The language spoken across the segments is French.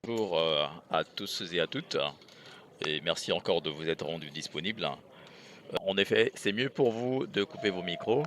Bonjour à tous et à toutes, et merci encore de vous être rendus disponibles. En effet, c'est mieux pour vous de couper vos micros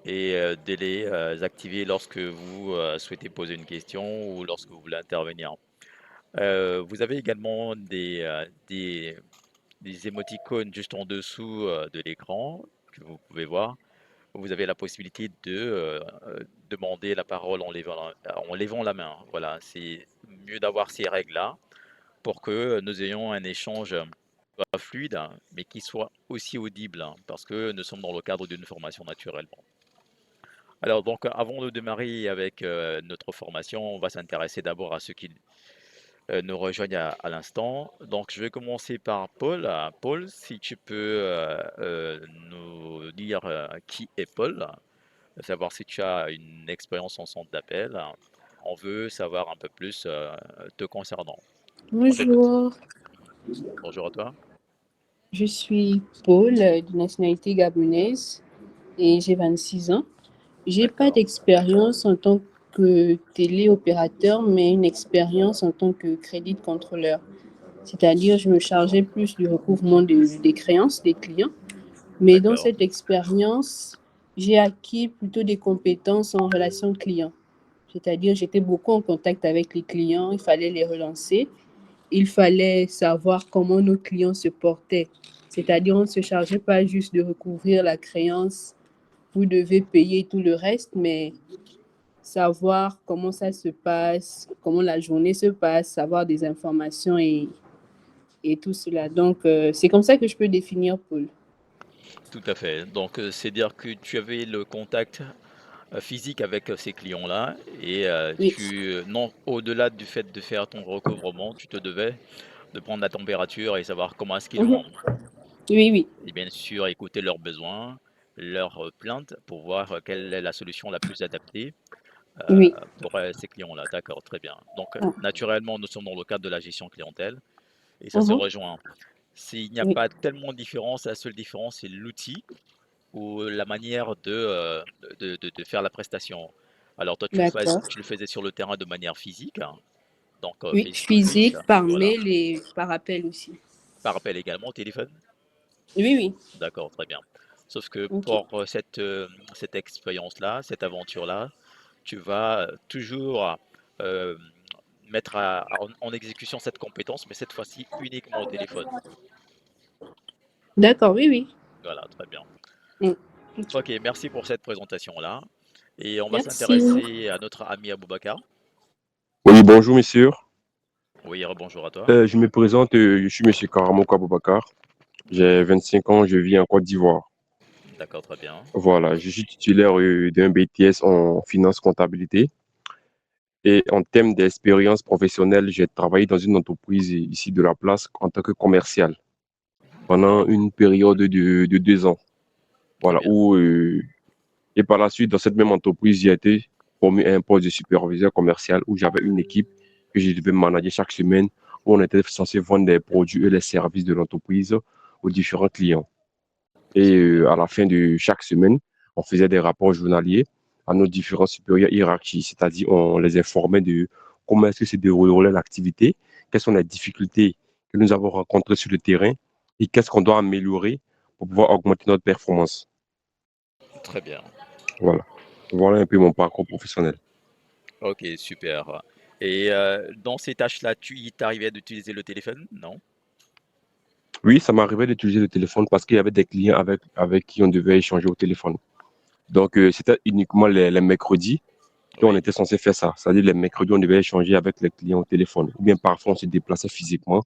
et de les activer lorsque vous souhaitez poser une question ou lorsque vous voulez intervenir. Vous avez également des émoticônes juste en dessous de l'écran que vous pouvez voir. Vous avez la possibilité de demander la parole en levant la main. Voilà, c'est mieux d'avoir ces règles-là pour que nous ayons un échange fluide, mais qui soit aussi audible, parce que nous sommes dans le cadre d'une formation naturellement. Alors donc, avant de démarrer avec notre formation, on va s'intéresser d'abord à ceux qui nous rejoignent à l'instant. Donc, je vais commencer par Paul. Paul, si tu peux nous dire qui est Paul, savoir si tu as une expérience en centre d'appel. On veut savoir un peu plus te concernant. On t'écoute. Bonjour, Bonjour à toi. je suis Paul de nationalité gabonaise et j'ai 26 ans. J'ai pas D'accord. d'expérience en tant que téléopérateur, mais une expérience en tant que crédit contrôleur. C'est-à-dire, je me chargeais plus du recouvrement des créances des clients. Mais dans D'accord. cette expérience, j'ai acquis plutôt des compétences en relation client. C'est-à-dire, j'étais beaucoup en contact avec les clients, il fallait les relancer. Il fallait savoir comment nos clients se portaient. C'est-à-dire, on ne se chargeait pas juste de recouvrir la créance, vous devez payer tout le reste, mais savoir comment ça se passe, comment la journée se passe, savoir des informations et tout cela. Donc, c'est comme ça que je peux définir Paul. Tout à fait. Donc, c'est dire que tu avais le contact physique avec ces clients-là et Oui, non, au-delà du fait de faire ton recouvrement, tu te devais de prendre la température et savoir comment est-ce qu'ils mhm. vont. Oui, oui, Et bien sûr, écouter leurs besoins, leurs plaintes pour voir quelle est la solution la plus adaptée oui. pour ces clients-là. D'accord, très bien. Donc, Ah, naturellement, nous sommes dans le cadre de la gestion clientèle et ça se mhm. rejoint. S'il n'y a Oui, pas tellement de différence, la seule différence, c'est l'outil ou la manière de faire la prestation. Alors toi, d'accord. tu le faisais sur le terrain de manière physique, hein, donc Oui, face to face, physique, par voilà. mail et par appel aussi. Par appel également au téléphone? Oui, oui. D'accord, très bien. Sauf que Ok. pour cette expérience-là, cette aventure-là, tu vas toujours euh, mettre en exécution cette compétence, mais cette fois-ci uniquement au téléphone. D'accord, oui, oui. Voilà, très bien. Mm. Ok. Ok, merci pour cette présentation-là. Et on va Merci. s'intéresser à notre ami Aboubacar. Oui, bonjour monsieur. Oui, bonjour à toi. Je me présente, je suis monsieur Karamoko Aboubakar. J'ai Oui, 25 ans, je vis en Côte d'Ivoire. d'accord, très bien. Voilà, je suis titulaire d'un BTS en finance comptabilité. Et en termes d'expérience professionnelle, j'ai travaillé dans une entreprise ici de la place en tant que commercial pendant D'accord, une période de 2 ans. très Voilà, bien. et par la suite, dans cette même entreprise, j'ai été promu à un poste de superviseur commercial où j'avais une équipe que je devais manager chaque semaine, où on était censé vendre des produits et les services de l'entreprise aux différents clients. Et Super. à la fin de chaque semaine, on faisait des rapports journaliers à nos différents supérieurs hiérarchiques, c'est-à-dire on les informait de comment est-ce que se déroulait l'activité, quelles sont les difficultés que nous avons rencontrées sur le terrain et qu'est-ce qu'on doit améliorer pour pouvoir augmenter notre performance. Très bien. Voilà. Voilà un peu mon parcours professionnel. Ok, super. Et dans ces tâches-là, il t'arrivait d'utiliser le téléphone? Non? Oui, ça m'arrivait d'utiliser le téléphone parce qu'il y avait des clients avec qui on devait échanger au téléphone. Donc, c'était uniquement les mercredis qu'on Oui, était censé faire ça. C'est-à-dire les mercredis, on devait échanger avec les clients au téléphone. Ou bien parfois, on se déplaçait physiquement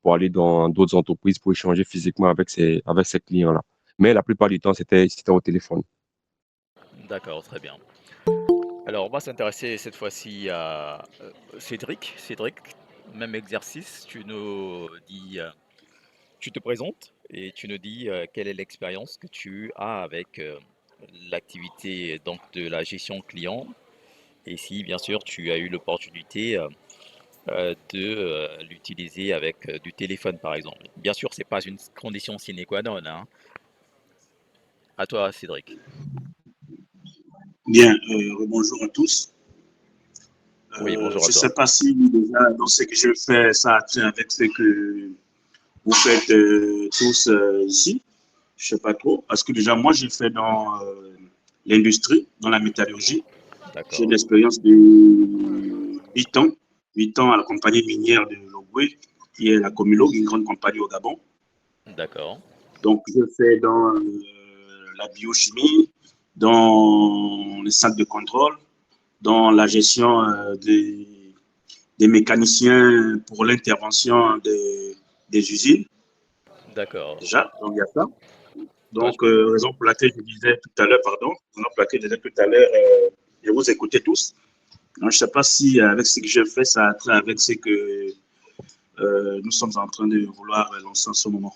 pour aller dans d'autres entreprises pour échanger physiquement avec ces clients-là. Mais la plupart du temps, c'était au téléphone. d'accord, très bien. Alors, on va s'intéresser cette fois-ci à Cédric. Cédric, même exercice, tu te présentes et tu nous dis quelle est l'expérience que tu as avec l'activité donc de la gestion client et si bien sûr tu as eu l'opportunité de l'utiliser avec du téléphone par exemple. Bien sûr, c'est pas une condition sine qua non, hein. À toi, Cédric. Bien, rebonjour à tous. Oui, bonjour Je à ne toi. sais pas si déjà dans ce que je fais, ça a trait avec ce que vous faites tous ici. Je ne sais pas trop. Parce que déjà, moi, j'ai fait dans l'industrie, dans la métallurgie. J'ai de D'accord, l'expérience de 8 ans. 8 ans à la compagnie minière de Logoué, qui est la Comilog, une grande compagnie au Gabon. d'accord, Donc, je fais dans la biochimie, dans les centres de contrôle, dans la gestion des mécaniciens pour l'intervention des usines, d'accord. déjà. Donc, il y a ça. Ouais, Donc, raison pour laquelle je disais tout à l'heure, pardon, raison pour laquelle je disais tout à l'heure, je vous écoutais tous. Donc, je ne sais pas si avec ce que je fais, ça a trait avec ce que nous sommes en train de vouloir lancer en ce moment.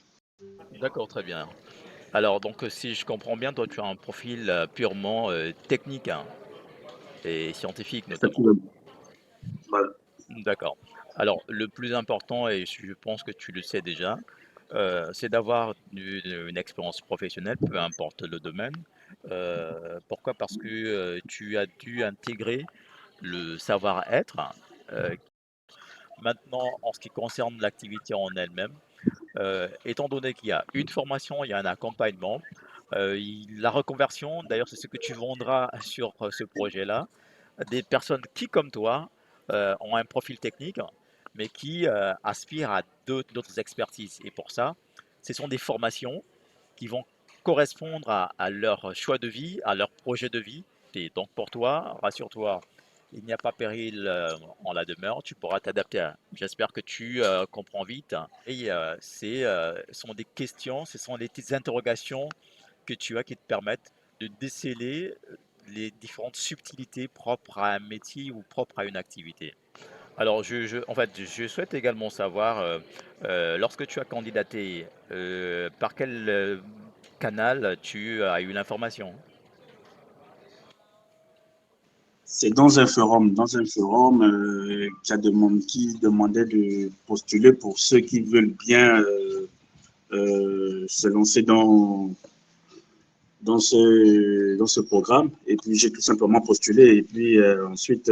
d'accord, très bien. Alors, donc, si je comprends bien, toi, tu as un profil purement technique, hein, et scientifique notamment. Effectivement. Voilà. D'accord. Alors, le plus important, et je pense que tu le sais déjà, c'est d'avoir une expérience professionnelle, peu importe le domaine. Pourquoi? Parce que tu as dû intégrer le savoir-être. euh, Maintenant, en ce qui concerne l'activité en elle-même, étant donné qu'il y a une formation, il y a un accompagnement, la reconversion, d'ailleurs, c'est ce que tu vendras sur ce projet-là, des personnes qui, comme toi, ont un profil technique, mais qui aspirent à d'autres expertises. Et pour ça, ce sont des formations qui vont correspondre à leur choix de vie, à leur projet de vie. Et donc pour toi, rassure-toi, il n'y a pas péril en la demeure, tu pourras t'adapter. J'espère que tu comprends vite. Et ce sont des questions, ce sont des petites interrogations que tu as qui te permettent de déceler les différentes subtilités propres à un métier ou propres à une activité. Alors, en fait, je souhaite également savoir, lorsque tu as candidaté, par quel canal tu as eu l'information? C'est dans un forum qui demandait de postuler pour ceux qui veulent bien se lancer dans ce programme. Et puis, j'ai tout simplement postulé. Et puis, ensuite,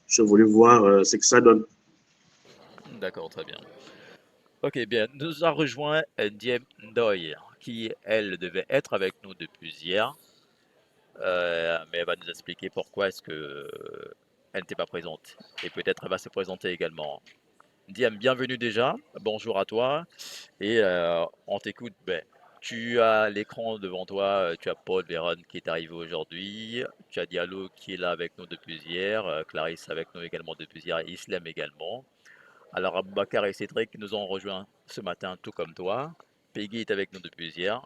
je voulais voir ce que ça donne. D'accord, très bien. Ok, bien, nous a rejoint Diem Ndoye, qui, elle, devait être avec nous depuis hier, mais elle va nous expliquer pourquoi est-ce que elle n'était pas présente. Et peut-être elle va se présenter également. Diem, bienvenue déjà, bonjour à toi. Et on t'écoute. Ben, tu as l'écran devant toi, tu as Paul Véron qui est arrivé aujourd'hui, tu as Diallo qui est là avec nous depuis hier, Clarisse avec nous également depuis hier, Islam également. Alors Aboubacar et Cédric nous ont rejoints ce matin tout comme toi. Peggy est avec nous depuis hier.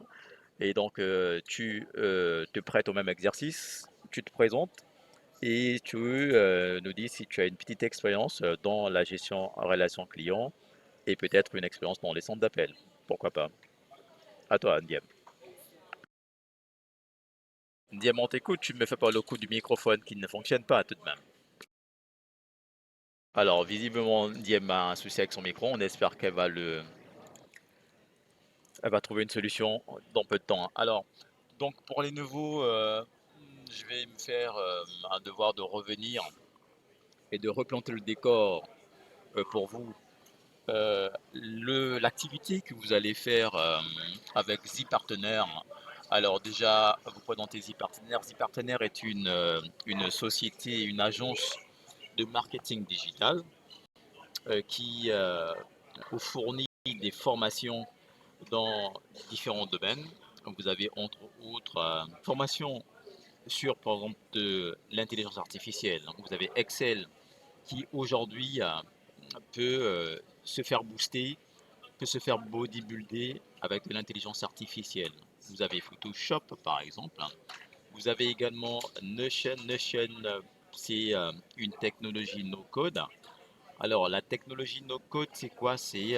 Et donc tu te prêtes au même exercice, tu te présentes et tu nous dis si tu as une petite expérience dans la gestion en relation client et peut-être une expérience dans les centres d'appel. Pourquoi pas? À toi, Ndiem. Ndiem, on t'écoute, tu ne me fais pas le coup du microphone qui ne fonctionne pas tout de même. Alors, visiblement, Ndiem a un souci avec son micro. On espère elle va trouver une solution dans peu de temps. Alors, donc pour les nouveaux, je vais me faire un devoir de revenir et de replanter le décor pour vous. L'activité que vous allez faire avec Z-Partner, alors déjà, vous présentez Z-Partner. Z-Partner est une société, une agence de marketing digital qui vous fournit des formations dans différents domaines. Vous avez entre autres formations sur, par exemple, de l'intelligence artificielle. Donc, vous avez Excel qui aujourd'hui peut se faire booster, peut se faire bodybuilder avec de l'intelligence artificielle. Vous avez Photoshop par exemple. Vous avez également Notion. Notion, c'est une technologie no-code. Alors la technologie no-code, c'est quoi? C'est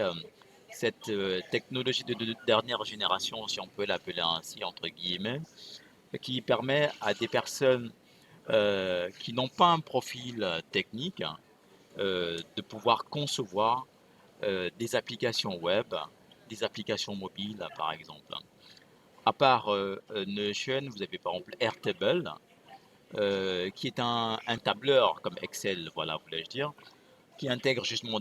cette technologie de dernière génération, si on peut l'appeler ainsi, entre guillemets, qui permet à des personnes qui n'ont pas un profil technique de pouvoir concevoir des applications web, des applications mobiles par exemple. À part Notion, vous avez par exemple Airtable qui est un tableur comme Excel, voilà, voulais-je dire, qui intègre justement